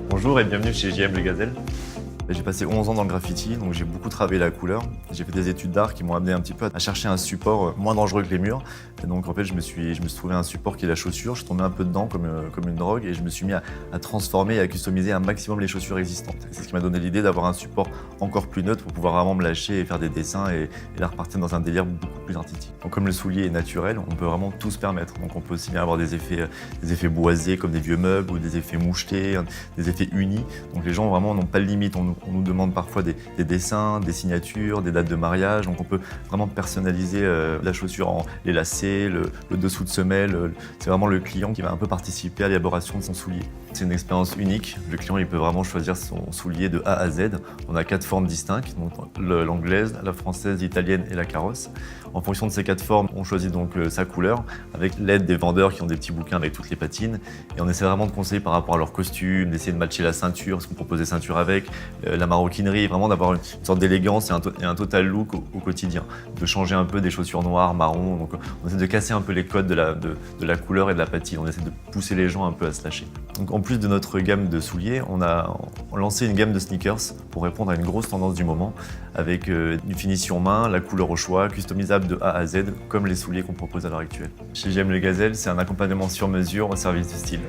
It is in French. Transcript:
Bonjour et bienvenue chez JM Le Gazelle. J'ai passé 11 ans dans le graffiti, donc j'ai beaucoup travaillé la couleur. J'ai fait des études d'art qui m'ont amené un petit peu à chercher un support moins dangereux que les murs. Et donc en fait, je me suis trouvé un support qui est la chaussure. Je suis tombé un peu dedans comme une drogue et je me suis mis à transformer et à customiser un maximum les chaussures existantes. C'est ce qui m'a donné l'idée d'avoir un support encore plus neutre pour pouvoir vraiment me lâcher et faire des dessins et là repartir dans un délire beaucoup plus artistique. Donc comme le soulier est naturel, on peut vraiment tout se permettre. Donc on peut aussi bien avoir des effets boisés comme des vieux meubles ou des effets mouchetés, des effets unis. Donc les gens vraiment n'ont pas de limite. On nous demande parfois des dessins, des signatures, des dates de mariage. Donc on peut vraiment personnaliser la chaussure en les lacets, le dessous de semelle. C'est vraiment le client qui va un peu participer à l'élaboration de son soulier. C'est une expérience unique. Le client il peut vraiment choisir son soulier de A à Z. On a 4 formes distinctes, donc l'anglaise, la française, l'italienne et la carrosse. En fonction de ces 4 formes, on choisit donc sa couleur avec l'aide des vendeurs qui ont des petits bouquins avec toutes les patines. Et on essaie vraiment de conseiller par rapport à leur costume, d'essayer de matcher la ceinture, parce qu'on propose des ceintures avec, la maroquinerie, vraiment d'avoir une sorte d'élégance et un total look au quotidien. De changer un peu des chaussures noires, marron. Donc on essaie de casser un peu les codes de la couleur et de la patine. On essaie de pousser les gens un peu à se lâcher. Donc en plus de notre gamme de souliers, on a lancé une gamme de sneakers pour répondre à une grosse tendance du moment avec une finition main, la couleur au choix, customisable de A à Z comme les souliers qu'on propose à l'heure actuelle. Chez JM Le Gazelle, c'est un accompagnement sur mesure au service du style.